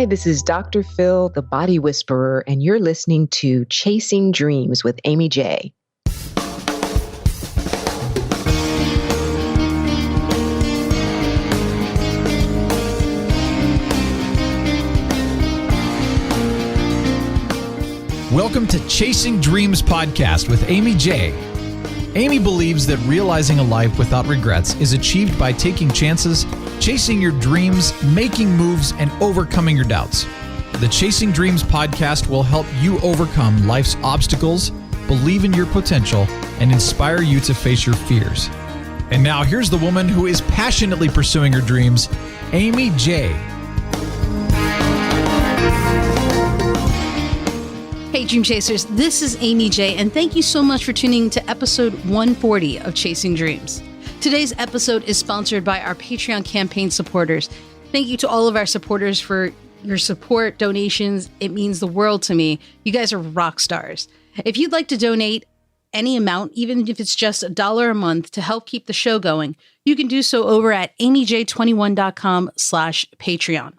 Hi, this is Dr. Phil, the Body Whisperer, and you're listening to Chasing Dreams with Aimee J. Welcome to Chasing Dreams podcast with Aimee J. Aimee believes that realizing a life without regrets is achieved by taking chances, chasing your dreams, making moves, and overcoming your doubts. The Chasing Dreams podcast will help you overcome life's obstacles, believe in your potential, and inspire you to face your fears. And now here's the woman who is passionately pursuing her dreams, Aimee J. Hey, Dream Chasers, this is Aimee J, and thank you so much for tuning to episode 140 of Chasing Dreams. Today's episode is sponsored by our Patreon campaign supporters. Thank you to all of our supporters for your support, donations. It means the world to me. You guys are rock stars. If you'd like to donate any amount, even if it's just $1 a month to help keep the show going, you can do so over at aimej21.com/Patreon.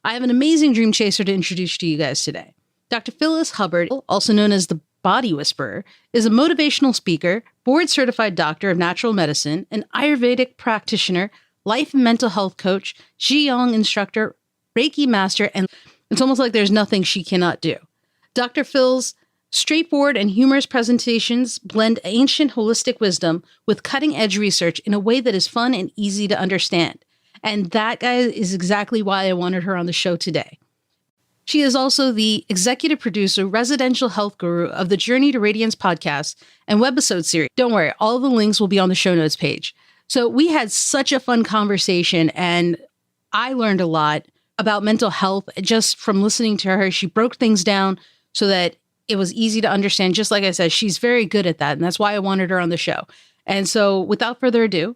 I have an amazing Dream Chaser to introduce to you guys today. Dr. Phyllis Hubbard, also known as the Body Whisperer, is a motivational speaker, board-certified doctor of natural medicine, an Ayurvedic practitioner, life and mental health coach, Qigong instructor, Reiki master, and it's almost like there's nothing she cannot do. Dr. Phil's straightforward and humorous presentations blend ancient holistic wisdom with cutting-edge research in a way that is fun and easy to understand. And that, guys, is exactly why I wanted her on the show today. She is also the executive producer, residential health guru of the Journey to Radiance podcast and webisode series. Don't worry, all the links will be on the show notes page. So we had such a fun conversation, and I learned a lot about mental health just from listening to her. She broke things down so that it was easy to understand. Just like I said, she's very good at that, and that's why I wanted her on the show. And so without further ado,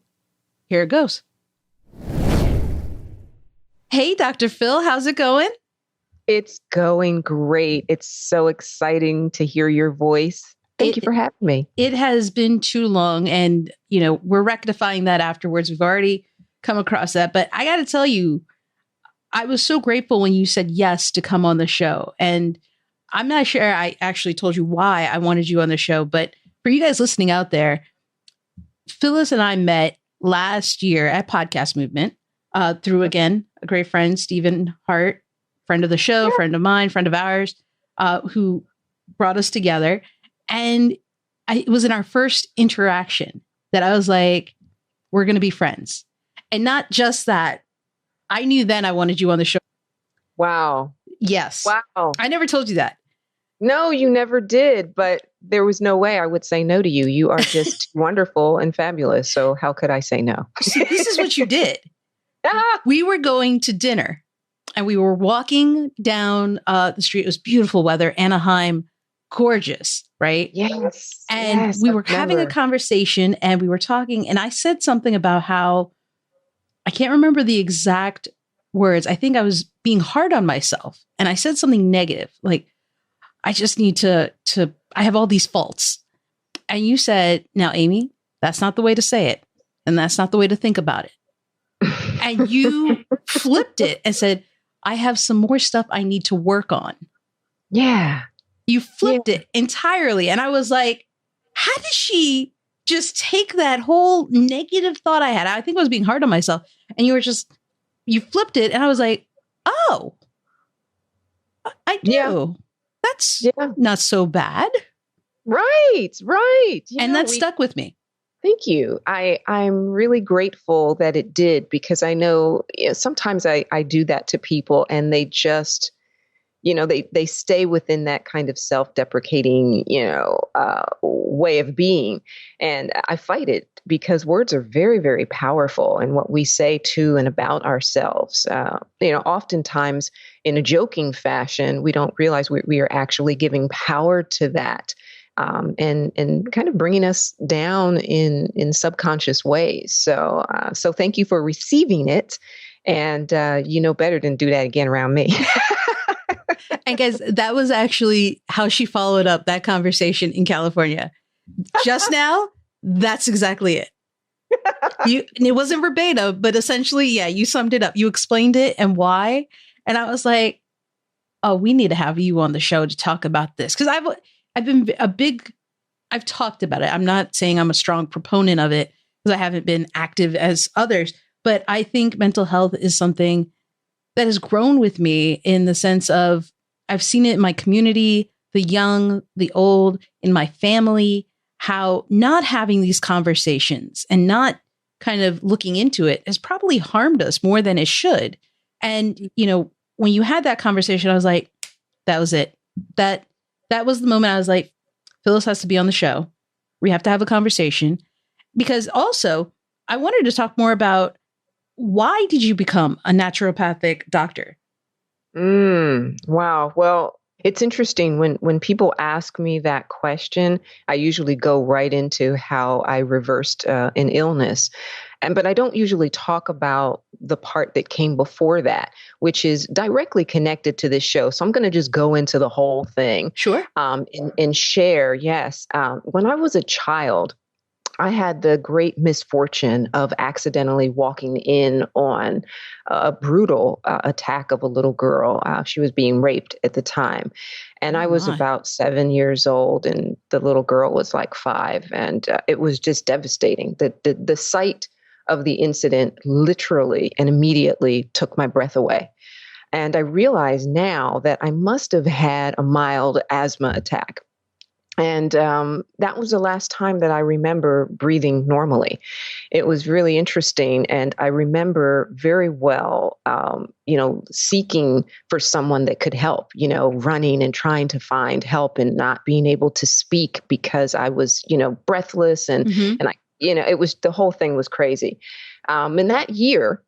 here it goes. Hey, Dr. Phil, how's it going? It's going great. It's so exciting to hear your voice. Thank you for having me. It has been too long, and we're rectifying that afterwards. We've already come across that, but I got to tell you, I was so grateful when you said yes to come on the show. And I'm not sure I actually told you why I wanted you on the show, but for you guys listening out there, Phyllis and I met last year at Podcast Movement through, again, a great friend, Stephen Hart, friend of the show, friend of mine, friend of ours, who brought us together. And it was in our first interaction that I was like, we're going to be friends. And not just that, I knew then I wanted you on the show. Wow. Yes. Wow. I never told you that. No, you never did, but there was no way I would say no to you. You are just wonderful and fabulous. So how could I say no? See, this is what you did. We were going to dinner. And we were walking down the street. It was beautiful weather, Anaheim, gorgeous, right? Yes. And we were having a conversation and we were talking. And I said something about how, I can't remember the exact words. I think I was being hard on myself. And I said something negative, like, I just need to I have all these faults. And you said, now, Aimee, that's not the way to say it. And that's not the way to think about it. And you flipped it and said, I have some more stuff I need to work on. Yeah. You flipped it entirely. And I was like, how did she just take that whole negative thought I had? I think I was being hard on myself. And you flipped it. And I was like, oh, I do. Yeah. That's not so bad. Right. And that stuck with me. Thank you. I'm really grateful that it did, because I know sometimes I do that to people and they just, they stay within that kind of self-deprecating, way of being. And I fight it because words are very, very powerful in what we say to and about ourselves. Oftentimes in a joking fashion, we don't realize we are actually giving power to that. And kind of bringing us down in subconscious ways. So thank you for receiving it. And you know better than do that again around me. And guys, that was actually how she followed up that conversation in California. Just now, that's exactly it. And it wasn't verbatim, but essentially, yeah, you summed it up. You explained it and why. And I was like, oh, we need to have you on the show to talk about this. Because I've talked about it. I'm not saying I'm a strong proponent of it because I haven't been active as others, but I think mental health is something that has grown with me in the sense of I've seen it in my community, the young, the old, in my family, how not having these conversations and not kind of looking into it has probably harmed us more than it should. And, when you had that conversation, I was like, that was it. That was the moment I was like, Phyllis has to be on the show. We have to have a conversation. Because also, I wanted to talk more about why did you become a naturopathic doctor? Wow. Well, it's interesting when people ask me that question, I usually go right into how I reversed an illness. But I don't usually talk about the part that came before that, which is directly connected to this show. So I'm going to just go into the whole thing. Sure. And share. Yes. When I was a child, I had the great misfortune of accidentally walking in on a brutal attack of a little girl. She was being raped at the time. And I was about 7 years old and the little girl was like 5. And it was just devastating. The sight of the incident literally and immediately took my breath away. And I realize now that I must have had a mild asthma attack. And that was the last time that I remember breathing normally. It was really interesting. And I remember very well, seeking for someone that could help, running and trying to find help and not being able to speak because I was, breathless. And I, it was, the whole thing was crazy. In that year,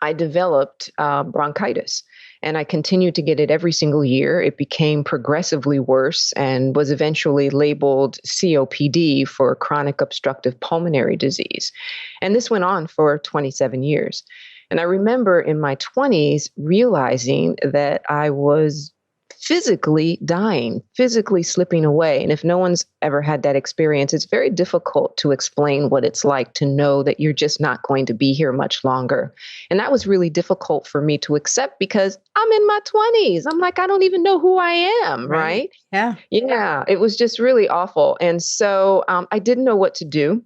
I developed bronchitis. And I continued to get it every single year. It became progressively worse and was eventually labeled COPD for chronic obstructive pulmonary disease. And this went on for 27 years. And I remember in my 20s realizing that I was physically dying, physically slipping away. And if no one's ever had that experience, it's very difficult to explain what it's like to know that you're just not going to be here much longer. And that was really difficult for me to accept because I'm in my 20s. I'm like, I don't even know who I am, right? Yeah. Yeah, it was just really awful. And so I didn't know what to do.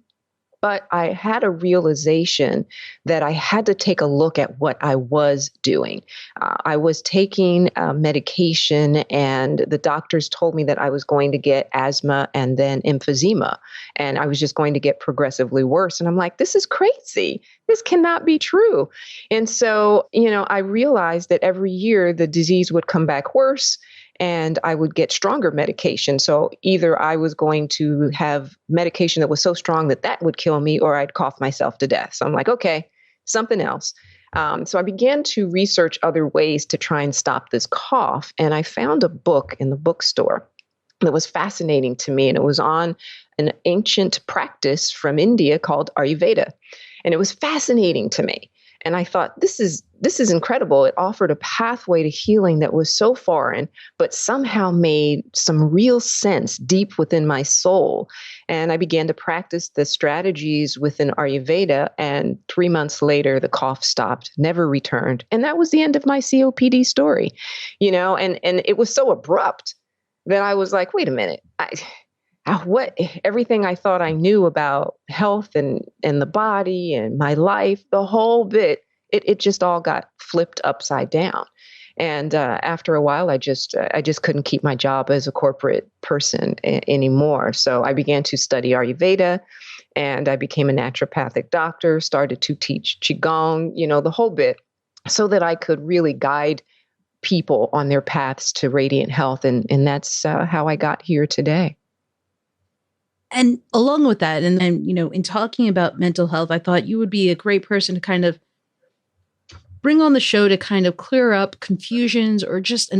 But I had a realization that I had to take a look at what I was doing. I was taking medication, and the doctors told me that I was going to get asthma and then emphysema, and I was just going to get progressively worse. And I'm like, this is crazy. This cannot be true. And so, I realized that every year the disease would come back worse. And I would get stronger medication. So either I was going to have medication that was so strong that would kill me, or I'd cough myself to death. So I'm like, okay, something else. So I began to research other ways to try and stop this cough. And I found a book in the bookstore that was fascinating to me. And it was on an ancient practice from India called Ayurveda. And it was fascinating to me. And I thought, this is incredible. It offered a pathway to healing that was so foreign, but somehow made some real sense deep within my soul. And I began to practice the strategies within Ayurveda. And 3 months later, the cough stopped, never returned. And that was the end of my COPD story, and it was so abrupt that I was like, wait a minute. What everything I thought I knew about health and the body and my life, the whole bit, it just all got flipped upside down. And after a while, I just couldn't keep my job as a corporate person anymore. So I began to study Ayurveda, and I became a naturopathic doctor, started to teach Qigong, the whole bit, so that I could really guide people on their paths to radiant health. And that's how I got here today. And along with that, and in talking about mental health, I thought you would be a great person to kind of bring on the show to kind of clear up confusions or just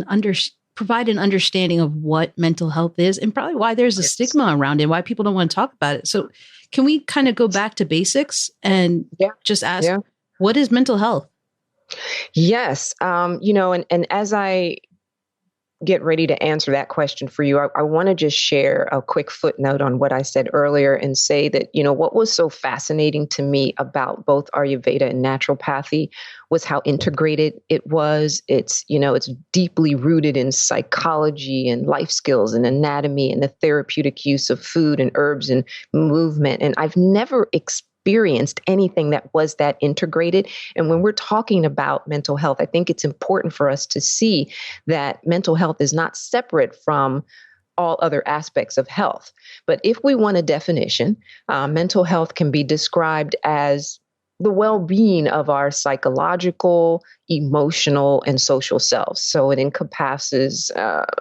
provide an understanding of what mental health is and probably why there's a stigma around it, why people don't want to talk about it. So can we kind of go back to basics and just ask, what is mental health? Yes. And as I get ready to answer that question for you, I want to just share a quick footnote on what I said earlier and say that, what was so fascinating to me about both Ayurveda and naturopathy was how integrated it was. It's deeply rooted in psychology and life skills and anatomy and the therapeutic use of food and herbs and movement. And I've never experienced anything that was that integrated. And when we're talking about mental health, I think it's important for us to see that mental health is not separate from all other aspects of health. But if we want a definition, mental health can be described as the well-being of our psychological, emotional, and social selves. So it encompasses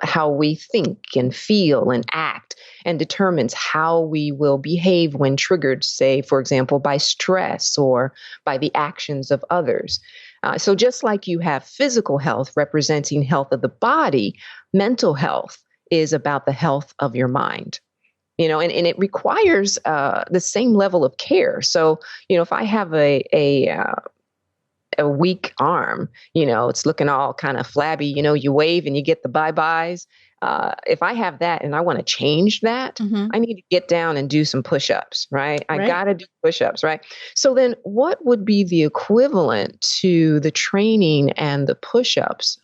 how we think and feel and act, and determines how we will behave when triggered, say, for example, by stress or by the actions of others. So just like you have physical health representing health of the body, mental health is about the health of your mind. And it requires the same level of care. So, if I have a weak arm, it's looking all kind of flabby, you wave and you get the bye-byes. If I have that and I want to change that, I need to get down and do some push-ups, right? I got to do push-ups, right? So then what would be the equivalent to the training and the push-ups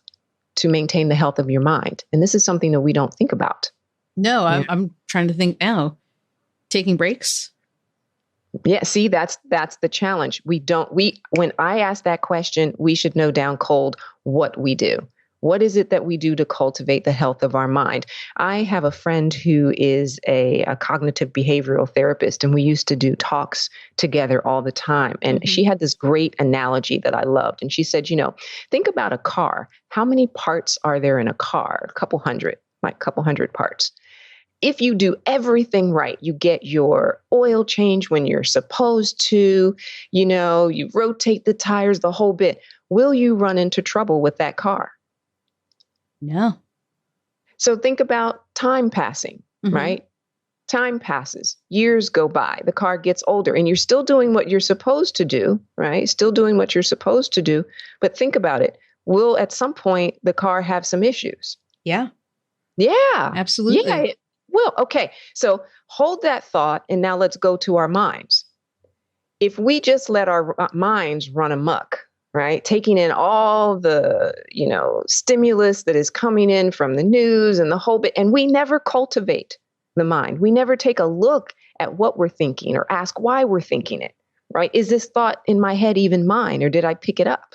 to maintain the health of your mind? And this is something that we don't think about. No, I'm trying to think now. Taking breaks? Yeah, see, that's the challenge. When I ask that question, we should know down cold what we do. What is it that we do to cultivate the health of our mind? I have a friend who is a cognitive behavioral therapist, and we used to do talks together all the time. And she had this great analogy that I loved. And she said, think about a car. How many parts are there in a car? A couple hundred parts. If you do everything right, you get your oil change when you're supposed to, you rotate the tires, the whole bit. Will you run into trouble with that car? No. So think about time passing, right? Time passes, years go by, the car gets older, and you're still doing what you're supposed to do, right? Still doing what you're supposed to do. But think about it. Will at some point the car have some issues? Yeah. Yeah. Absolutely. Yeah, it will. Okay. So hold that thought, and now let's go to our minds. If we just let our minds run amok, right? Taking in all the, stimulus that is coming in from the news and the whole bit, and we never cultivate the mind. We never take a look at what we're thinking or ask why we're thinking it, right? Is this thought in my head even mine, or did I pick it up,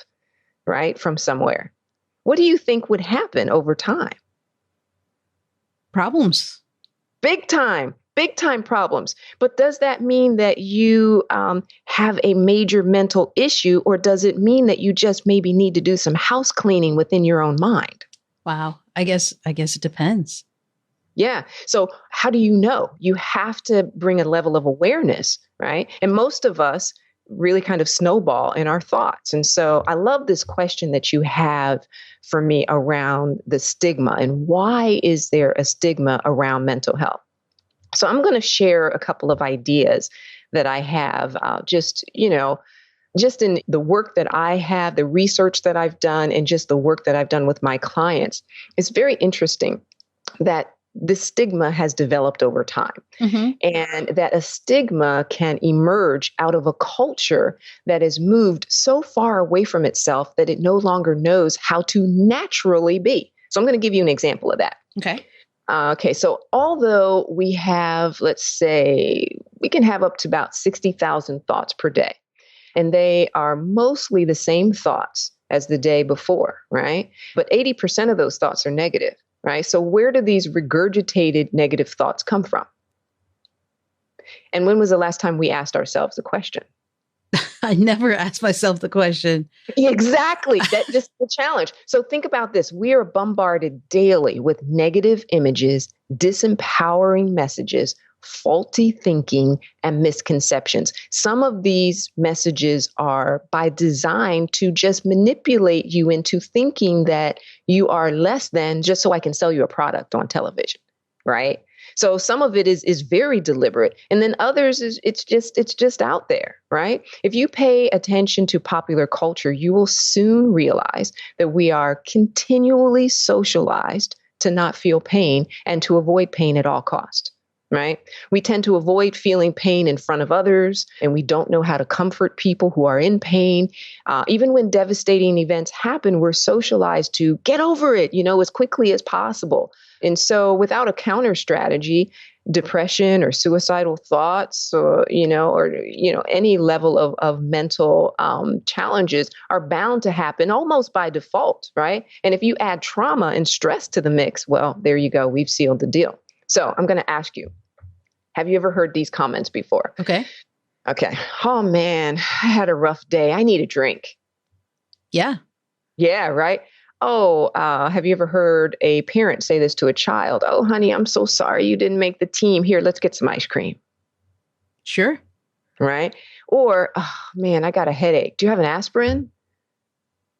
right, from somewhere? What do you think would happen over time? Problems. Big time problems. But does that mean that you have a major mental issue, or does it mean that you just maybe need to do some house cleaning within your own mind? Wow. I guess it depends. Yeah. So how do you know? You have to bring a level of awareness, right? And most of us really kind of snowball in our thoughts. And so I love this question that you have for me around the stigma, and why is there a stigma around mental health? So I'm going to share a couple of ideas that I have just in the work that I have, the research that I've done, and just the work that I've done with my clients. It's very interesting that the stigma has developed over time, and that a stigma can emerge out of a culture that has moved so far away from itself that it no longer knows how to naturally be. So I'm going to give you an example of that. Okay. So although we have, let's say, we can have up to about 60,000 thoughts per day, and they are mostly the same thoughts as the day before, right? But 80% of those thoughts are negative. Right? So where do these regurgitated negative thoughts come from? And when was the last time we asked ourselves the question? I never asked myself the question. Exactly. That's just the challenge. So think about this. We are bombarded daily with negative images, disempowering messages, faulty thinking, and misconceptions. Some of these messages are by design to just manipulate you into thinking that you are less than just so I can sell you a product on television, right? So some of it is very deliberate, and then others it's just out there, right? If you pay attention to popular culture, you will soon realize that we are continually socialized to not feel pain and to avoid pain at all costs. Right? We tend to avoid feeling pain in front of others, and we don't know how to comfort people who are in pain. Even when devastating events happen, we're socialized to get over it, as quickly as possible. And so without a counter strategy, depression or suicidal thoughts or any level of mental challenges are bound to happen almost by default, right? And if you add trauma and stress to the mix, well, there you go. We've sealed the deal. So I'm going to ask you, have you ever heard these comments before? Okay. Oh, man, I had a rough day. I need a drink. Yeah. Yeah, right. Oh, have you ever heard a parent say this to a child? Oh, honey, I'm so sorry you didn't make the team. Here, let's get some ice cream. Sure. Right. Or, oh, man, I got a headache. Do you have an aspirin?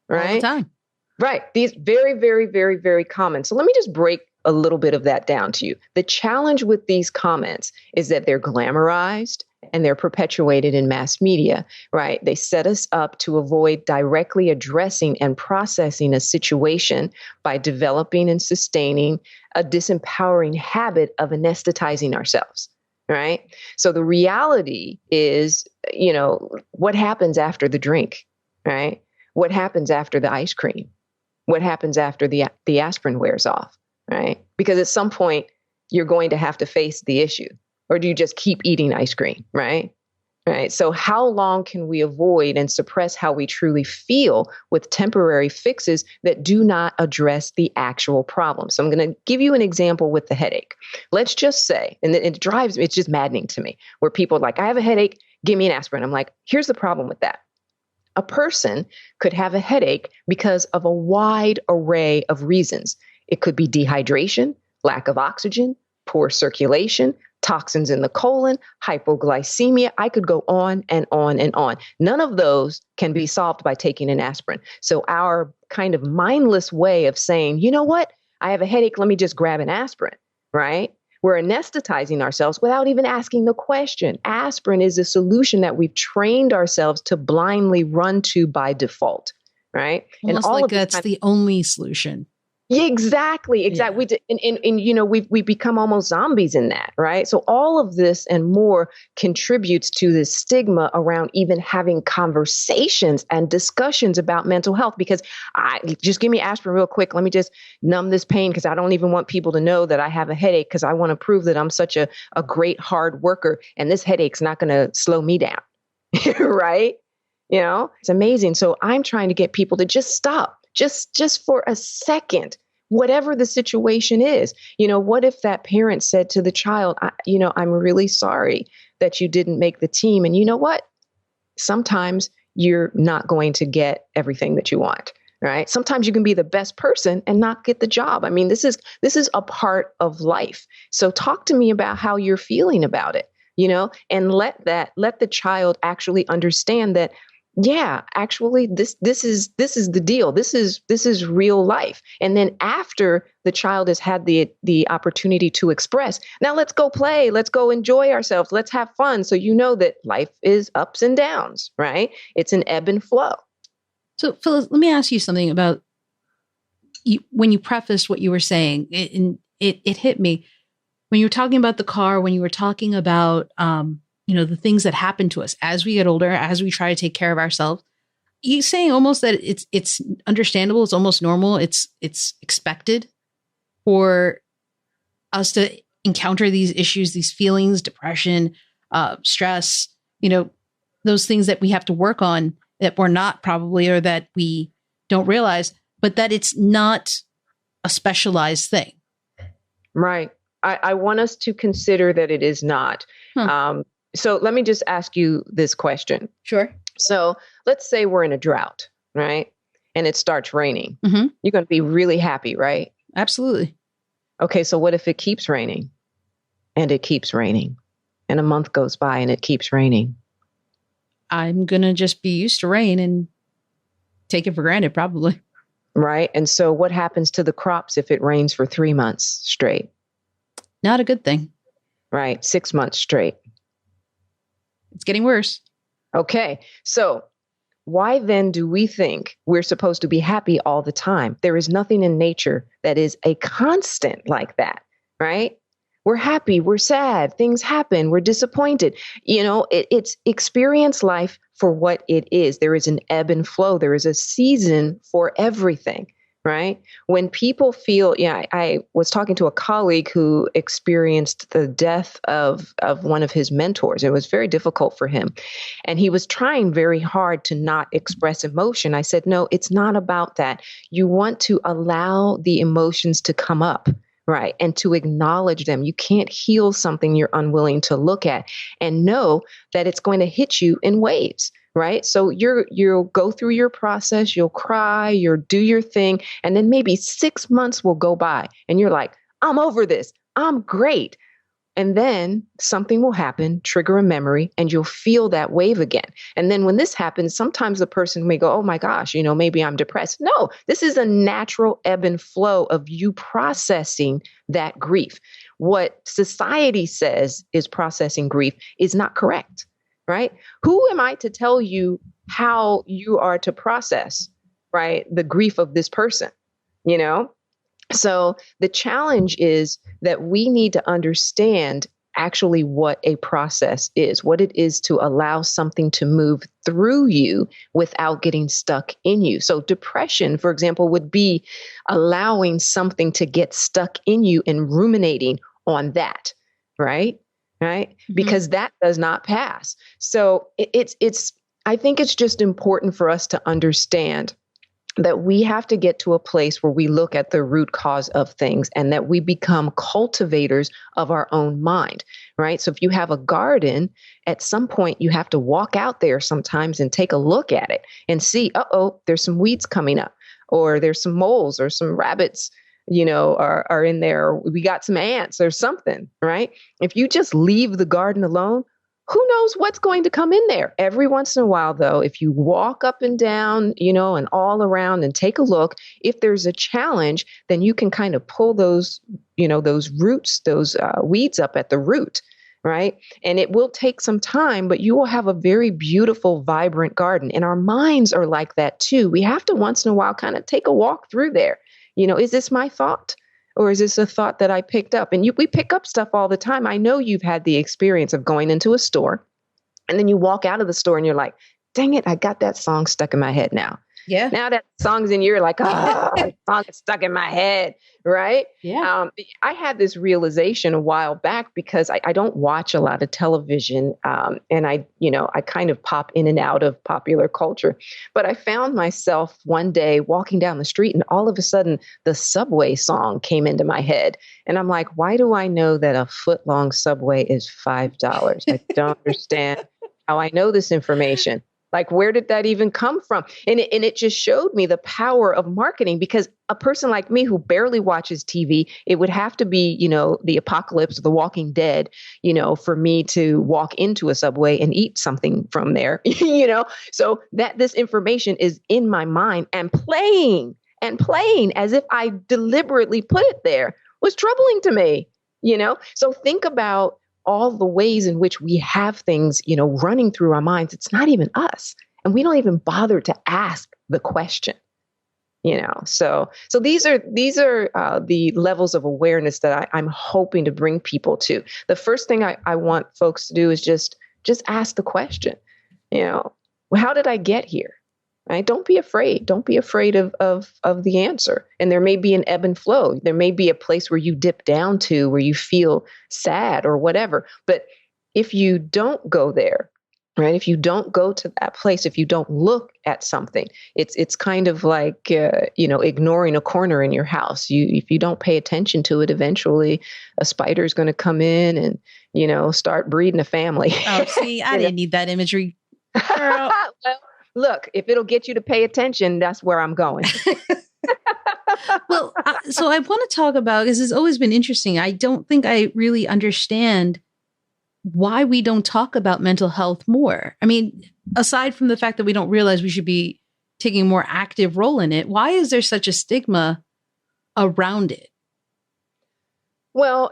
Right. All the time. Right. These very, very, very, very common. So let me just break a little bit of that down to you. The challenge with these comments is that they're glamorized and they're perpetuated in mass media, right? They set us up to avoid directly addressing and processing a situation by developing and sustaining a disempowering habit of anesthetizing ourselves, right? So the reality is, what happens after the drink, right? What happens after the ice cream? What happens after the aspirin wears off? Right? Because at some point you're going to have to face the issue, or do you just keep eating ice cream? Right? Right. So how long can we avoid and suppress how we truly feel with temporary fixes that do not address the actual problem? So I'm going to give you an example with the headache. Let's just say, and it's just maddening to me, where people are like, I have a headache, give me an aspirin. I'm like, here's the problem with that. A person could have a headache because of a wide array of reasons. It could be dehydration, lack of oxygen, poor circulation, toxins in the colon, hypoglycemia. I could go on and on and on. None of those can be solved by taking an aspirin. So our kind of mindless way of saying, you know what? I have a headache. Let me just grab an aspirin, right? We're anesthetizing ourselves without even asking the question. Aspirin is a solution that we've trained ourselves to blindly run to by default, right? Almost and all like that's the only solution. Yeah, exactly. Yeah. We become almost zombies in that, right? So all of this and more contributes to this stigma around even having conversations and discussions about mental health, because just give me aspirin real quick. Let me just numb this pain, because I don't even want people to know that I have a headache, because I want to prove that I'm such a great hard worker and this headache's not going to slow me down, right? It's amazing. So I'm trying to get people to just stop. Just for a second, whatever the situation is. What if that parent said to the child, I'm really sorry that you didn't make the team. And you know what? Sometimes you're not going to get everything that you want, right? Sometimes you can be the best person and not get the job. I mean, this is a part of life. So talk to me about how you're feeling about it, and let the child actually understand that, yeah, actually, this is the deal. This is real life. And then after the child has had the opportunity to express, now let's go play, let's go enjoy ourselves, let's have fun. So that life is ups and downs, right? It's an ebb and flow. So Phyllis, let me ask you something about when you prefaced what you were saying. It hit me when you were talking about the car, when you were talking about the things that happen to us as we get older, as we try to take care of ourselves. You saying almost that it's understandable, it's almost normal, it's expected for us to encounter these issues, these feelings, depression, stress, those things that we have to work on that we're not probably, or that we don't realize, but that it's not a specialized thing. Right. I want us to consider that it is not. So let me just ask you this question. Sure. So let's say we're in a drought, right? And it starts raining. Mm-hmm. You're going to be really happy, right? Absolutely. Okay, so what if it keeps raining and it keeps raining and a month goes by and it keeps raining? I'm going to just be used to rain and take it for granted, probably. Right. And so what happens to the crops if it rains for 3 months straight? Not a good thing. Right. 6 months straight. It's getting worse. Okay. So why then do we think we're supposed to be happy all the time? There is nothing in nature that is a constant like that, right? We're happy, we're sad, things happen, we're disappointed. It's experience life for what it is. There is an ebb and flow. There is a season for everything, right? When people feel, I was talking to a colleague who experienced the death of one of his mentors. It was very difficult for him. And he was trying very hard to not express emotion. I said, no, it's not about that. You want to allow the emotions to come up. Right. And to acknowledge them. You can't heal something you're unwilling to look at, and know that it's going to hit you in waves. Right. So you'll go through your process, you'll cry, you'll do your thing. And then maybe 6 months will go by and you're like, I'm over this. I'm great. And then something will happen, trigger a memory, and you'll feel that wave again. And then when this happens, sometimes the person may go, oh my gosh, maybe I'm depressed. No, this is a natural ebb and flow of you processing that grief. What society says is processing grief is not correct, right? Who am I to tell you how you are to process, right, the grief of this person, So the challenge is that we need to understand actually what a process is, what it is to allow something to move through you without getting stuck in you. So depression, for example, would be allowing something to get stuck in you and ruminating on that, right? Right? Mm-hmm. Because that does not pass. So I think it's just important for us to understand that we have to get to a place where we look at the root cause of things and that we become cultivators of our own mind, right? So if you have a garden, at some point you have to walk out there sometimes and take a look at it and see, there's some weeds coming up, or there's some moles or some rabbits, are in there. We got some ants or something, right? If you just leave the garden alone, who knows what's going to come in there? Every once in a while, though, if you walk up and down, and all around and take a look, if there's a challenge, then you can kind of pull those, those roots, those weeds up at the root, right? And it will take some time, but you will have a very beautiful, vibrant garden. And our minds are like that too. We have to once in a while kind of take a walk through there. Is this my thought? Or is this a thought that I picked up? And we pick up stuff all the time. I know you've had the experience of going into a store and then you walk out of the store and you're like, dang it, I got that song stuck in my head now. Yeah. Now that song's in, you're like, that song is stuck in my head, right? Yeah. I had this realization a while back because I don't watch a lot of television, and I kind of pop in and out of popular culture. But I found myself one day walking down the street, and all of a sudden, the Subway song came into my head, and I'm like, why do I know that a foot-long Subway is $5? I don't understand how I know this information. Like, where did that even come from? And it just showed me the power of marketing, because a person like me who barely watches TV, it would have to be, the apocalypse, The Walking Dead, for me to walk into a Subway and eat something from there, so that this information is in my mind and playing as if I deliberately put it there was troubling to me, So think about all the ways in which we have things, running through our minds. It's not even us. And we don't even bother to ask the question, So these are the levels of awareness that I'm hoping to bring people to. The first thing I want folks to do is just ask the question, how did I get here? Right? Don't be afraid. Don't be afraid of the answer. And there may be an ebb and flow. There may be a place where you dip down to where you feel sad or whatever. But if you don't go there, right? If you don't go to that place, if you don't look at something, it's kind of like ignoring a corner in your house. If you don't pay attention to it, eventually a spider is going to come in and start breeding a family. Oh, see, I didn't need that imagery, girl. Well, look, if it'll get you to pay attention, that's where I'm going. Well, so I want to talk about, because it's always been interesting. I don't think I really understand why we don't talk about mental health more. I mean, aside from the fact that we don't realize we should be taking a more active role in it, why is there such a stigma around it? Well,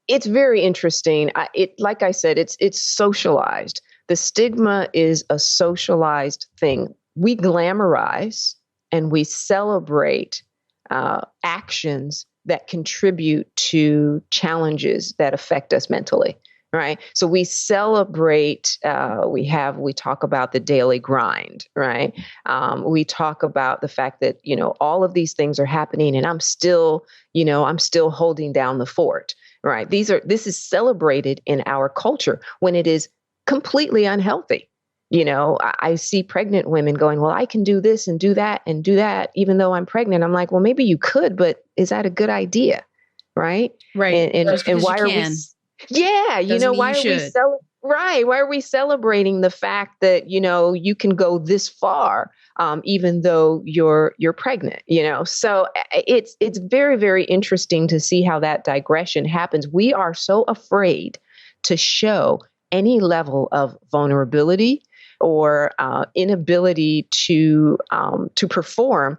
it's very interesting. Like I said, it's socialized. The stigma is a socialized thing. We glamorize and we celebrate actions that contribute to challenges that affect us mentally, right? So we celebrate, we talk about the daily grind, right? We talk about the fact that, all of these things are happening and I'm still holding down the fort, right? This is celebrated in our culture when it is completely unhealthy. I see pregnant women going, well, I can do this and do that and do that, even though I'm pregnant. I'm like, well, maybe you could, but is that a good idea? Right. Right. And why are we? Yeah. Why are we right? Why are we celebrating the fact that, you can go this far, even though you're pregnant, So it's very, very interesting to see how that digression happens. We are so afraid to show any level of vulnerability or inability to perform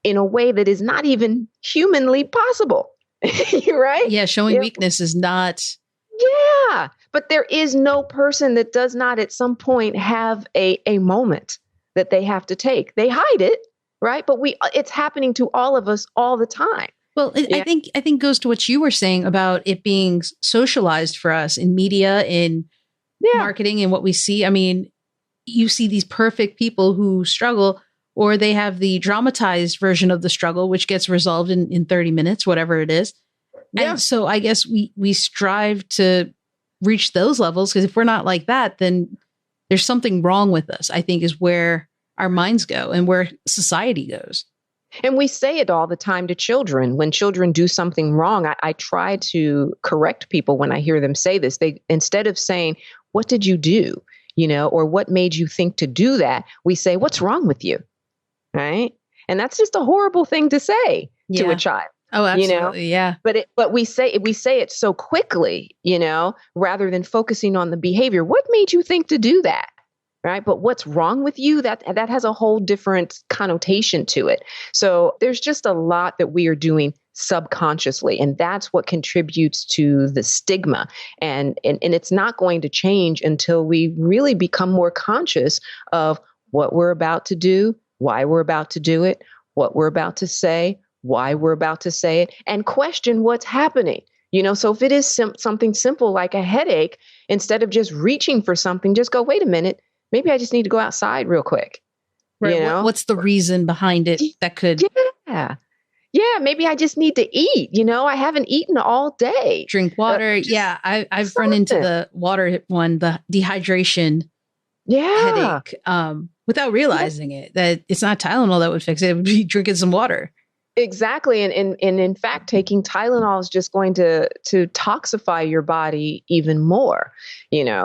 in a way that is not even humanly possible. Right? Yeah, showing weakness is not. Yeah, but there is no person that does not at some point have a moment that they have to take. They hide it, right? But it's happening to all of us all the time. Well, I think goes to what you were saying about it being socialized for us in media, in marketing, and what we see. I mean, you see these perfect people who struggle, or they have the dramatized version of the struggle, which gets resolved in 30 minutes, whatever it is. Yeah. And so I guess we strive to reach those levels, because if we're not like that, then there's something wrong with us, I think, is where our minds go and where society goes. And we say it all the time to children. When children do something wrong, I try to correct people when I hear them say this. They, instead of saying, what did you do? Or what made you think to do that? We say, what's wrong with you? Right. And that's just a horrible thing to say to a child. Oh, absolutely. Yeah. But we say it so quickly, rather than focusing on the behavior. What made you think to do that? Right. But what's wrong with you? That has a whole different connotation to it. So there's just a lot that we are doing subconsciously, and that's what contributes to the stigma. And it's not going to change until we really become more conscious of what we're about to do, why we're about to do it, what we're about to say, why we're about to say it, and question what's happening. So if it is something simple like a headache, instead of just reaching for something, just go, wait a minute, maybe I just need to go outside real quick. Right. What's the reason behind it that could? Yeah, maybe I just need to eat. I haven't eaten all day. Drink water. I've run into the water one, the dehydration headache, without realizing it, that it's not Tylenol that would fix it. It would be drinking some water. Exactly. And in fact, taking Tylenol is just going to toxify your body even more,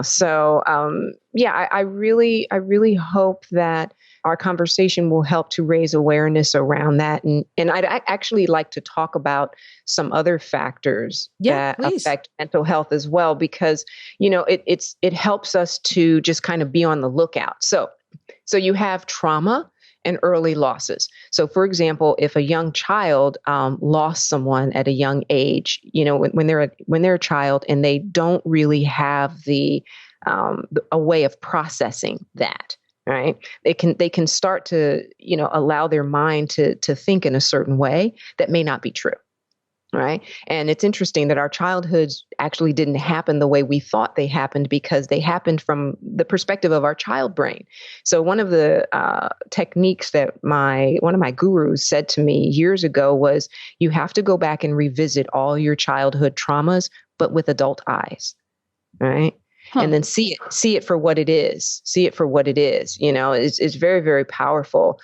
So, I really hope that our conversation will help to raise awareness around that. And I'd actually like to talk about some other factors that affect mental health as well, because, it helps us to just kind of be on the lookout. So you have trauma and early losses. So, for example, if a young child lost someone at a young age, when they're a child and they don't really have a way of processing that, right? They can start to allow their mind to think in a certain way that may not be true. Right. And it's interesting that our childhoods actually didn't happen the way we thought they happened, because they happened from the perspective of our child brain. So one of the techniques that one of my gurus said to me years ago was, you have to go back and revisit all your childhood traumas, but with adult eyes. Right. And then see it for what it is. See it for what it is. It's very, very powerful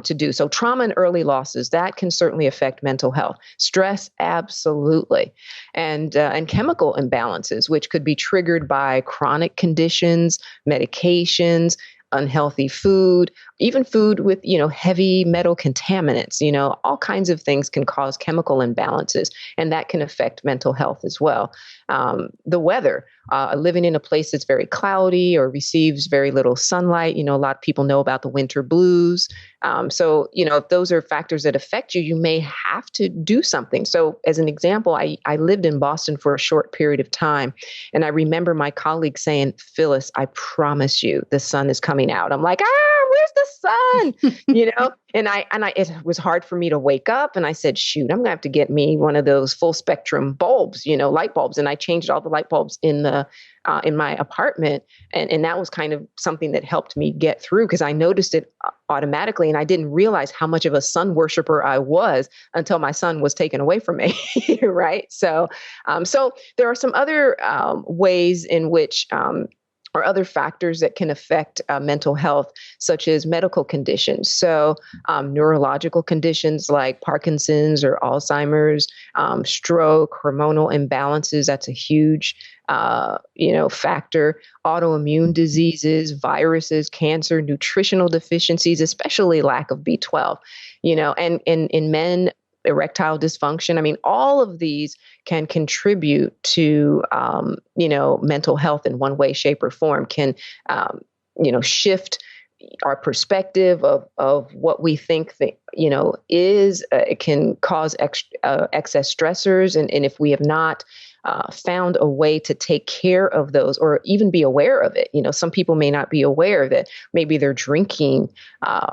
to do. So trauma and early losses, that can certainly affect mental health. Stress, absolutely. And chemical imbalances, which could be triggered by chronic conditions, medications, unhealthy food, even food with, heavy metal contaminants, all kinds of things can cause chemical imbalances, and that can affect mental health as well. the weather, living in a place that's very cloudy or receives very little sunlight. A lot of people know about the winter blues. So, if those are factors that affect you, you may have to do something. So as an example, I lived in Boston for a short period of time. And I remember my colleague saying, Phyllis, I promise you the sun is coming out. I'm like, where's the sun? And it was hard for me to wake up. And I said, shoot, I'm gonna have to get me one of those full spectrum bulbs, light bulbs. And I changed all the light bulbs in my apartment. And that was kind of something that helped me get through, because I noticed it automatically. And I didn't realize how much of a sun worshiper I was until my son was taken away from me. Right. So there are some other ways in which, or other factors that can affect mental health, such as medical conditions. So neurological conditions like Parkinson's or Alzheimer's, stroke, hormonal imbalances, that's a huge factor, autoimmune diseases, viruses, cancer, nutritional deficiencies, especially lack of B12, and in men, erectile dysfunction. I mean, all of these can contribute to, mental health in one way, shape, or form, can, shift our perspective of what we think that, it can cause excess stressors. And if we have not found a way to take care of those or even be aware of it, some people may not be aware that maybe they're drinking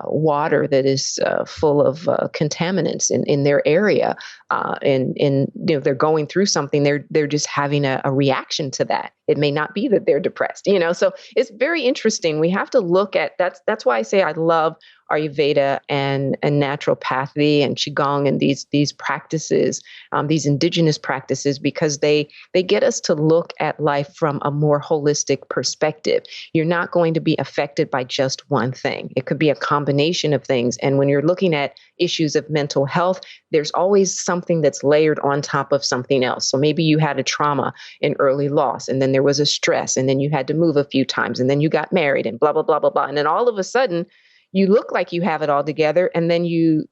water that is full of contaminants in their area, and they're going through something. They're just having a reaction to that. It may not be that they're depressed, so it's very interesting. We have to look at that's why I say I love Ayurveda and naturopathy and Qigong and these practices, these indigenous practices, because they get us to look at life from a more holistic perspective. You're not going to be affected by just one thing. It could be a combination of things. And when you're looking at issues of mental health, there's always something that's layered on top of something else. So maybe you had a trauma in early loss, and then there was a stress, and then you had to move a few times, and then you got married, and blah, blah, blah, blah, blah. And then all of a sudden, you look like you have it all together, and then you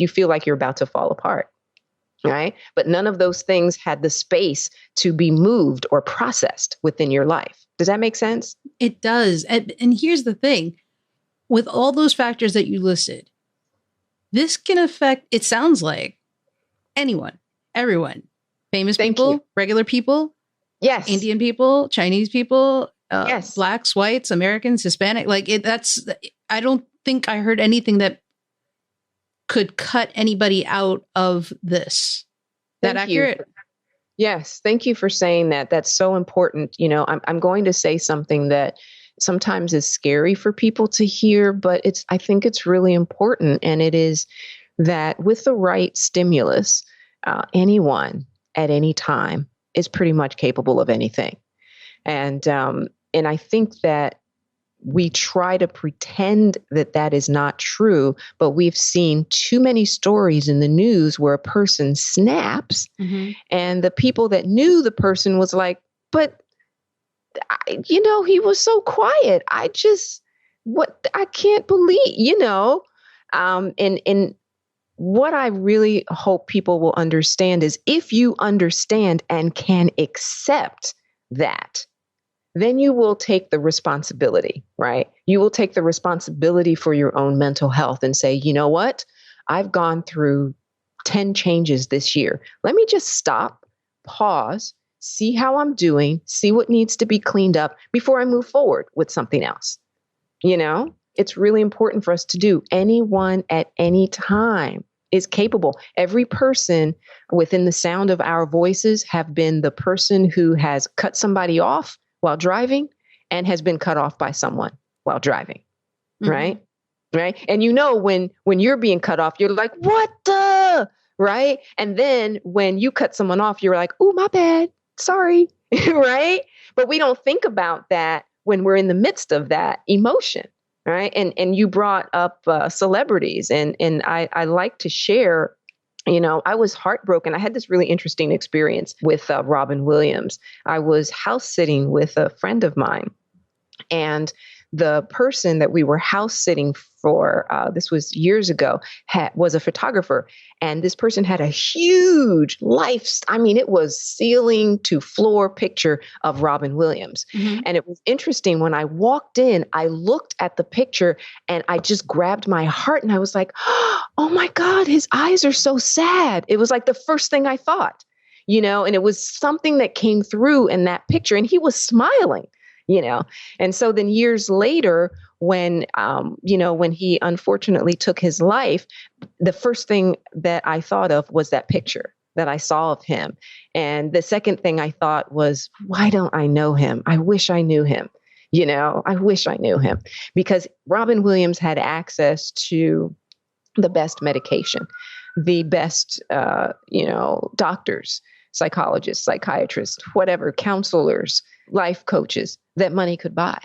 feel like you're about to fall apart, right? But none of those things had the space to be moved or processed within your life. Does that make sense? It does. And here's the thing. With all those factors that you listed, this can affect, it sounds like, anyone, everyone, famous people, regular people, yes, Indian people, Chinese people, yes, Blacks, whites, Americans, Hispanic, I don't think I heard anything that could cut anybody out of this. That accurate? Yes. Thank you for saying that. That's so important. I'm going to say something that sometimes is scary for people to hear, but I think it's really important. And it is that with the right stimulus, anyone at any time is pretty much capable of anything. And I think that we try to pretend that is not true, but we've seen too many stories in the news where a person snaps, mm-hmm. and the people that knew the person was like, but he was so quiet. I can't believe, and what I really hope people will understand is if you understand and can accept that, then you will take the responsibility, right? You will take the responsibility for your own mental health and say, you know what? I've gone through 10 changes this year. Let me just stop, pause, see how I'm doing, see what needs to be cleaned up before I move forward with something else. It's really important for us to do. Anyone at any time is capable. Every person within the sound of our voices have been the person who has cut somebody off while driving and has been cut off by someone while driving. Mm-hmm. Right. Right. And when you're being cut off, you're like, what the, right? And then when you cut someone off, you're like, oh, my bad. Sorry. Right. But we don't think about that when we're in the midst of that emotion. Right. And you brought up celebrities, and I like to share. I was heartbroken. I had this really interesting experience with Robin Williams. I was house sitting with a friend of mine, and the person that we were house sitting for, this was years ago, was a photographer. And this person had a huge it was ceiling to floor picture of Robin Williams. Mm-hmm. And it was interesting. When I walked in, I looked at the picture and I just grabbed my heart and I was like, oh my God, his eyes are so sad. It was like the first thing I thought, and it was something that came through in that picture, and he was smiling. And so then years later, when he unfortunately took his life, the first thing that I thought of was that picture that I saw of him. And the second thing I thought was, why don't I know him? I wish I knew him. I wish I knew him, because Robin Williams had access to the best medication, the best, doctors, psychologists, psychiatrists, whatever, counselors, life coaches that money could buy.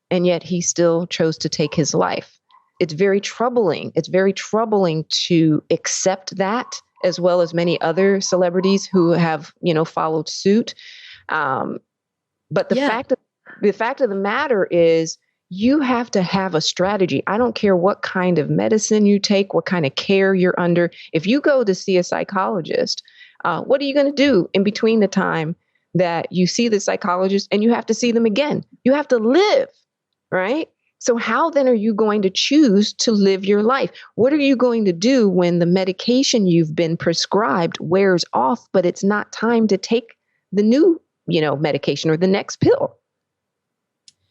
And yet he still chose to take his life. It's very troubling. It's very troubling to accept that, as well as many other celebrities who have, followed suit. But the fact of the matter is, you have to have a strategy. I don't care what kind of medicine you take, what kind of care you're under. If you go to see a psychologist, what are you going to do in between the time that you see the psychologist and you have to see them again? You have to live, right? So how then are you going to choose to live your life? What are you going to do when the medication you've been prescribed wears off, but it's not time to take the new, medication or the next pill?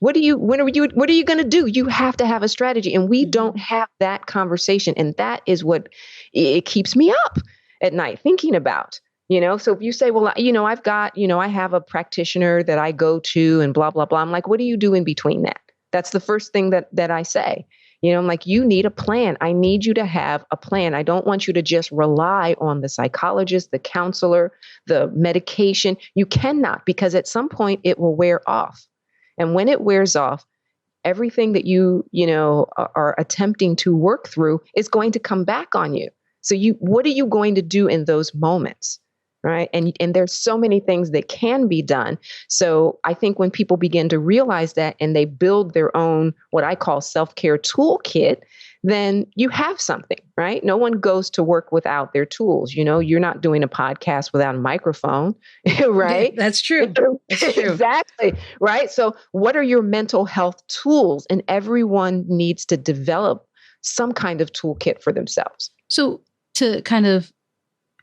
What are you going to do? You have to have a strategy, and we don't have that conversation. And that is what it keeps me up at night thinking about. So if you say, well, I've got, I have a practitioner that I go to and blah, blah, blah. I'm like, what do you do in between that? That's the first thing that I say. I'm like, you need a plan. I need you to have a plan. I don't want you to just rely on the psychologist, the counselor, the medication. You cannot, because at some point it will wear off. And when it wears off, everything that you are attempting to work through is going to come back on you. So what are you going to do in those moments? Right. And there's so many things that can be done. So I think when people begin to realize that and they build their own, what I call self-care toolkit, then you have something, right? No one goes to work without their tools. You're not doing a podcast without a microphone, right? Yeah, that's true. That's true. Exactly. Right. So what are your mental health tools? And everyone needs to develop some kind of toolkit for themselves. So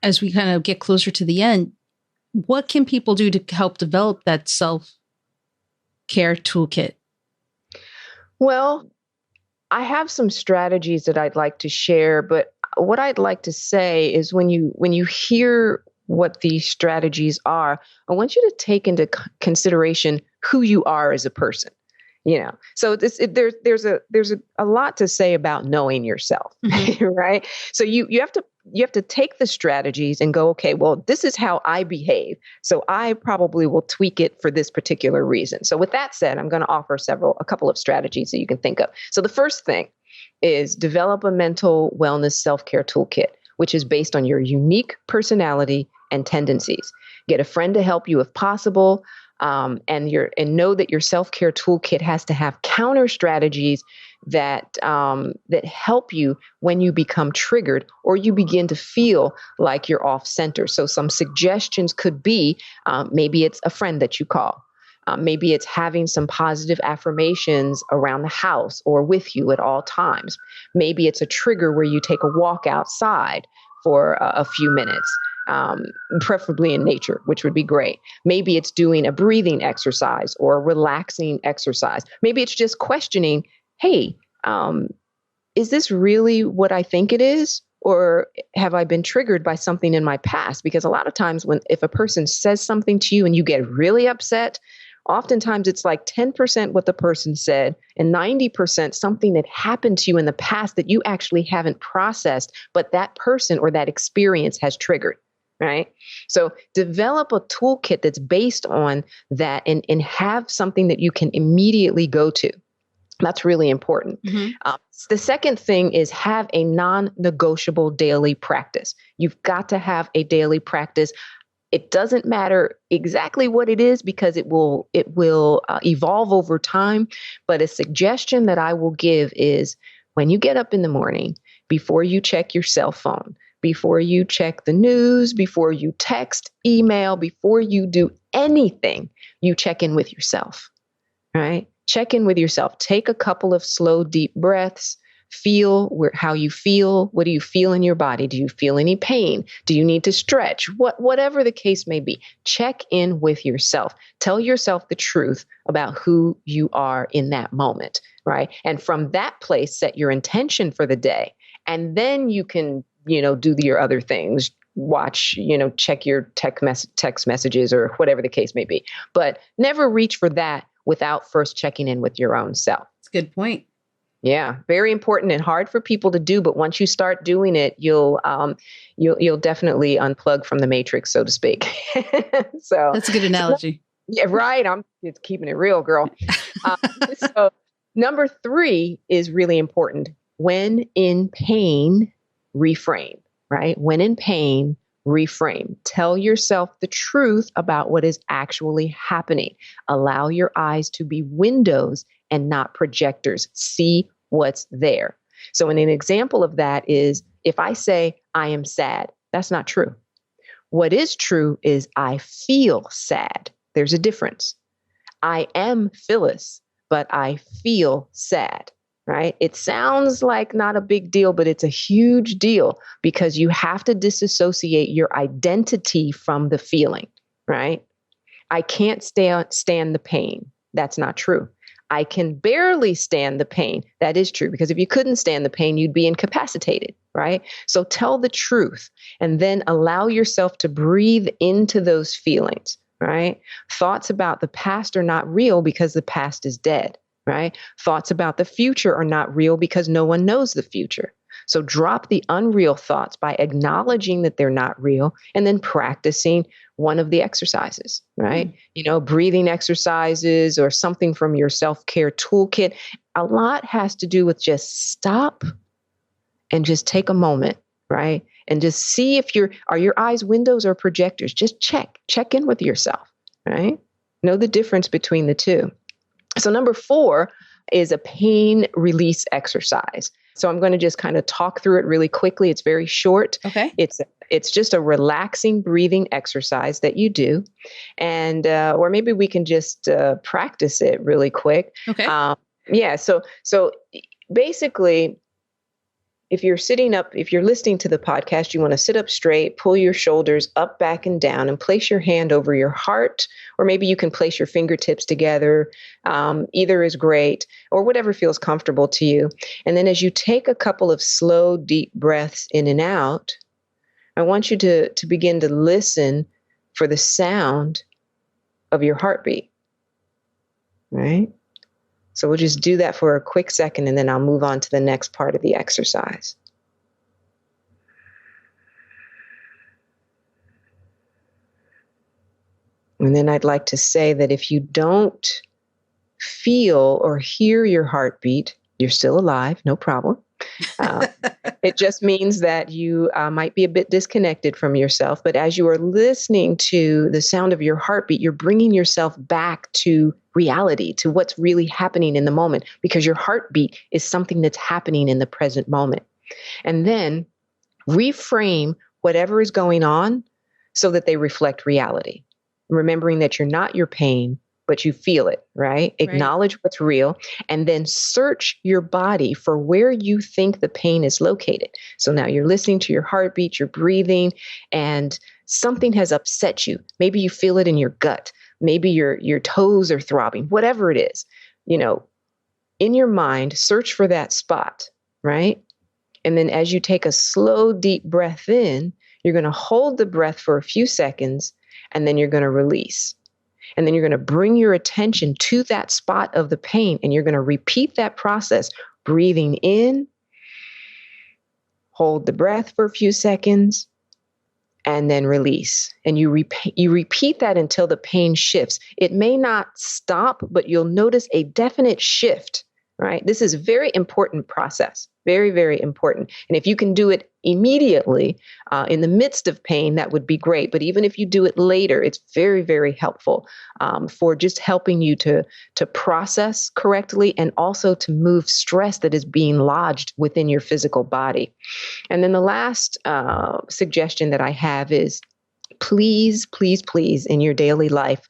as we kind of get closer to the end, what can people do to help develop that self-care toolkit? Well, I have some strategies that I'd like to share, but what I'd like to say is when you hear what these strategies are, I want you to take into consideration who you are as a person. So there's a lot to say about knowing yourself, right? So you have to take the strategies and go, okay, well, this is how I behave. So I probably will tweak it for this particular reason. So with that said, I'm going to offer a couple of strategies that you can think of. So the first thing is develop a mental wellness self-care toolkit, which is based on your unique personality and tendencies. Get a friend to help you if possible. And know that your self-care toolkit has to have counter strategies that help you when you become triggered or you begin to feel like you're off center. So some suggestions could be maybe it's a friend that you call. Maybe it's having some positive affirmations around the house or with you at all times. Maybe it's a trigger where you take a walk outside for a few minutes. Preferably in nature, which would be great. Maybe it's doing a breathing exercise or a relaxing exercise. Maybe it's just questioning, hey, is this really what I think it is? Or have I been triggered by something in my past? Because a lot of times if a person says something to you and you get really upset, oftentimes it's like 10% what the person said and 90% something that happened to you in the past that you actually haven't processed, but that person or that experience has triggered. Right. So develop a toolkit that's based on that and have something that you can immediately go to. That's really important. Mm-hmm. The second thing is have a non-negotiable daily practice. You've got to have a daily practice. It doesn't matter exactly what it is because it will evolve over time. But a suggestion that I will give is when you get up in the morning, before you check your cell phone, before you check the news, before you text, email, before you do anything, you check in with yourself, right? Check in with yourself. Take a couple of slow, deep breaths. Feel how you feel. What do you feel in your body? Do you feel any pain? Do you need to stretch? Whatever the case may be, check in with yourself. Tell yourself the truth about who you are in that moment, right? And from that place, set your intention for the day. And then you can, do your other things. Watch, check your text messages or whatever the case may be. But never reach for that without first checking in with your own self. That's a good point. Yeah, very important and hard for people to do. But once you start doing it, you'll definitely unplug from the matrix, so to speak. So that's a good analogy. Yeah, right. I'm just keeping it real, girl. So number 3 is really important. When in pain, reframe, right? When in pain, reframe. Tell yourself the truth about what is actually happening. Allow your eyes to be windows and not projectors. See what's there. So an example of that is if I say, I am sad, that's not true. What is true is I feel sad. There's a difference. I am Phyllis, but I feel sad, right? It sounds like not a big deal, but it's a huge deal because you have to disassociate your identity from the feeling, right? I can't stand the pain. That's not true. I can barely stand the pain. That is true, because if you couldn't stand the pain, you'd be incapacitated, right? So tell the truth and then allow yourself to breathe into those feelings, right? Thoughts about the past are not real because the past is dead, right? Thoughts about the future are not real because no one knows the future. So drop the unreal thoughts by acknowledging that they're not real and then practicing one of the exercises, right? Breathing exercises or something from your self-care toolkit. A lot has to do with just stop and just take a moment, right? And just see if are your eyes windows or projectors? Just check in with yourself, right? Know the difference between the two. So number 4 is a pain release exercise. So I'm going to just kind of talk through it really quickly. It's very short. Okay. It's just a relaxing breathing exercise that you do. And, or maybe we can just practice it really quick. Okay. Yeah. So basically, if you're sitting up, if you're listening to the podcast, you want to sit up straight, pull your shoulders up, back, and down, and place your hand over your heart, or maybe you can place your fingertips together. Either is great, or whatever feels comfortable to you. And then as you take a couple of slow, deep breaths in and out, I want you to begin to listen for the sound of your heartbeat, right? So we'll just do that for a quick second, and then I'll move on to the next part of the exercise. And then I'd like to say that if you don't feel or hear your heartbeat, you're still alive, no problem. It just means that you might be a bit disconnected from yourself. But as you are listening to the sound of your heartbeat, you're bringing yourself back to reality, to what's really happening in the moment, because your heartbeat is something that's happening in the present moment. And then reframe whatever is going on so that they reflect reality, remembering that you're not your pain, but you feel it, right? Acknowledge what's real, and then search your body for where you think the pain is located. So now you're listening to your heartbeat, you're breathing, and something has upset you. Maybe you feel it in your gut. Maybe your toes are throbbing, whatever it is. In your mind, search for that spot, right? And then as you take a slow, deep breath in, you're going to hold the breath for a few seconds, and then you're going to release. And then you're going to bring your attention to that spot of the pain, and you're going to repeat that process, breathing in, hold the breath for a few seconds, and then release. And you repeat that until the pain shifts. It may not stop, but you'll notice a definite shift right? This is a very important process, very, very important. And if you can do it immediately in the midst of pain, that would be great. But even if you do it later, it's very, very helpful for just helping you to process correctly and also to move stress that is being lodged within your physical body. And then the last suggestion that I have is please, please, please, in your daily life,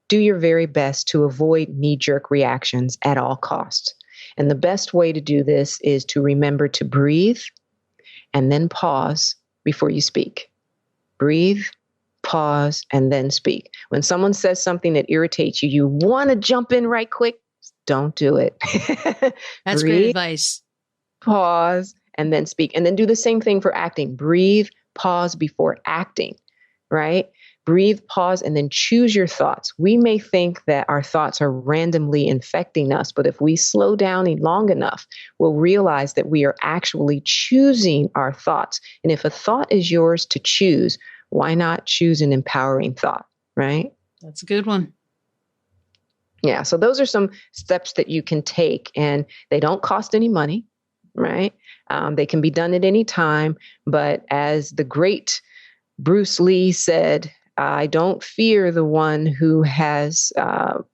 do your very best to avoid knee-jerk reactions at all costs. And the best way to do this is to remember to breathe and then pause before you speak. Breathe, pause, and then speak. When someone says something that irritates you, you want to jump in right quick. Don't do it. That's Breathe, great advice. Pause, and then speak. And then do the same thing for acting. Breathe, pause before acting, right? Breathe, pause, and then choose your thoughts. We may think that our thoughts are randomly infecting us, but if we slow down long enough, we'll realize that we are actually choosing our thoughts. And if a thought is yours to choose, why not choose an empowering thought, right? That's a good one. Yeah, so those are some steps that you can take, and they don't cost any money, right? They can be done at any time, but as the great Bruce Lee said, I don't fear the one who has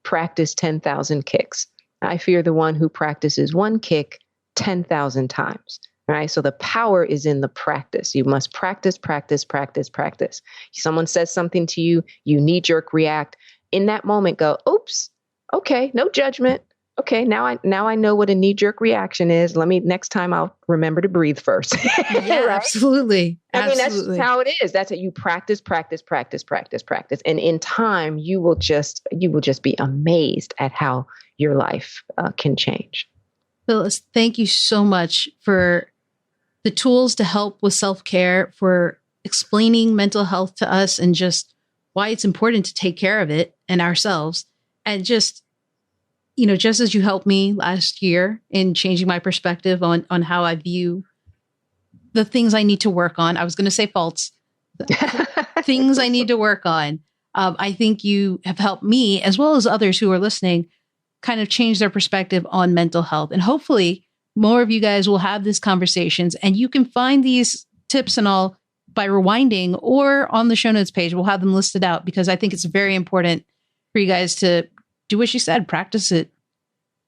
practiced 10,000 kicks. I fear the one who practices one kick 10,000 times, right? So the power is in the practice. You must practice, practice, practice, practice. Someone says something to you, you knee-jerk react. In that moment, go, oops, okay, no judgment. Okay, now I know what a knee-jerk reaction is. Next time I'll remember to breathe first. Yeah, right? absolutely. I mean, that's just how it is. That's how you practice, practice, practice, practice, practice. And in time, you will just be amazed at how your life can change. Phyllis, thank you so much for the tools to help with self-care, for explaining mental health to us and just why it's important to take care of it and ourselves. And just as you helped me last year in changing my perspective on how I view the things I need to work on. I was going to say faults, things I need to work on. I think you have helped me, as well as others who are listening, kind of change their perspective on mental health. And hopefully more of you guys will have these conversations, and you can find these tips and all by rewinding or on the show notes page. We'll have them listed out because I think it's very important for you guys to do what she said, practice it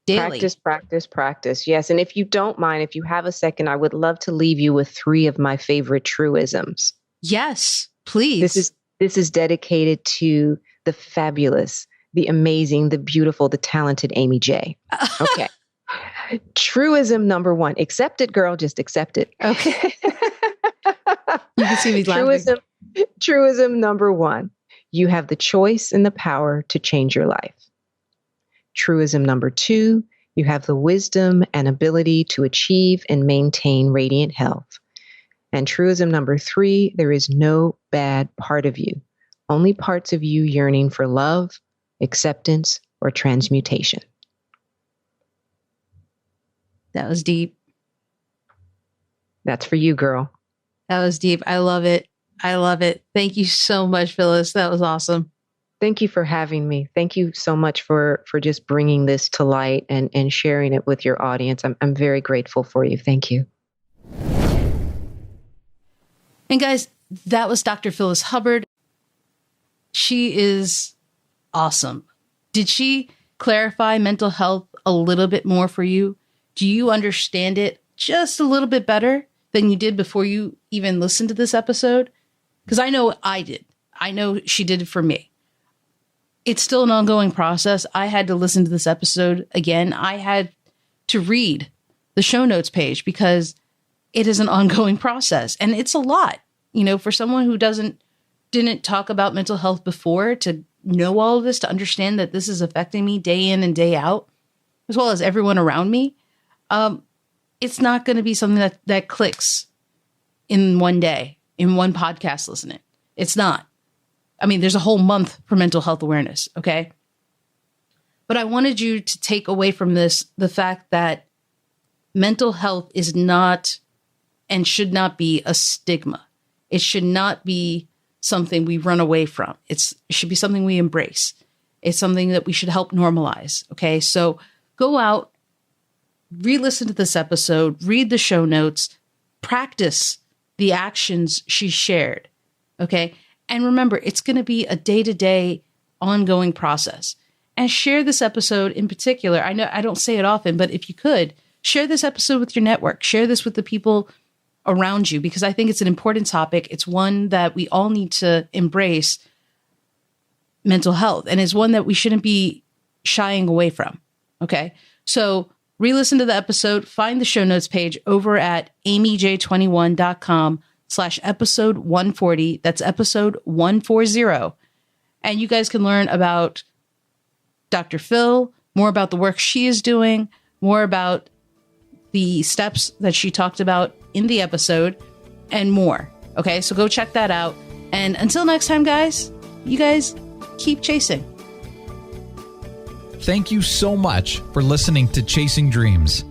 daily. Practice, practice, practice. Yes. And if you don't mind, if you have a second, I would love to leave you with 3 of my favorite truisms. Yes, please. This is dedicated to the fabulous, the amazing, the beautiful, the talented Aimee J. Okay. Truism number 1. Accept it, girl. Just accept it. Okay. You can see me laughing. Truism number 1. You have the choice and the power to change your life. Truism number 2, you have the wisdom and ability to achieve and maintain radiant health. And truism number 3, there is no bad part of you, only parts of you yearning for love, acceptance, or transmutation. That was deep. That's for you, girl. That was deep. I love it. I love it. Thank you so much, Phyllis. That was awesome. Thank you for having me. Thank you so much for just bringing this to light and sharing it with your audience. I'm very grateful for you. Thank you. And guys, that was Dr. Phyllis Hubbard. She is awesome. Did she clarify mental health a little bit more for you? Do you understand it just a little bit better than you did before you even listened to this episode? Because I know I did. I know she did it for me. It's still an ongoing process. I had to listen to this episode again. I had to read the show notes page because it is an ongoing process. And it's a lot, for someone who didn't talk about mental health before, to know all of this, to understand that this is affecting me day in and day out, as well as everyone around me. It's not going to be something that clicks in one day, in one podcast listening. It's not. I mean, there's a whole month for mental health awareness, okay? But I wanted you to take away from this the fact that mental health is not and should not be a stigma. It should not be something we run away from. It should be something we embrace. It's something that we should help normalize, okay? So go out, re-listen to this episode, read the show notes, practice the actions she shared. Okay. And remember, it's going to be a day-to-day ongoing process. And share this episode in particular. I know I don't say it often, but if you could, share this episode with your network. Share this with the people around you, because I think it's an important topic. It's one that we all need to embrace, mental health, and it's one that we shouldn't be shying away from. Okay. So re-listen to the episode, find the show notes page over at aimej21.com/episode 140. That's episode 140. And you guys can learn about Dr. Phil, more about the work she is doing, more about the steps that she talked about in the episode, and more. Okay, so go check that out. And until next time, guys, you guys keep chasing. Thank you so much for listening to Chasing Dreams.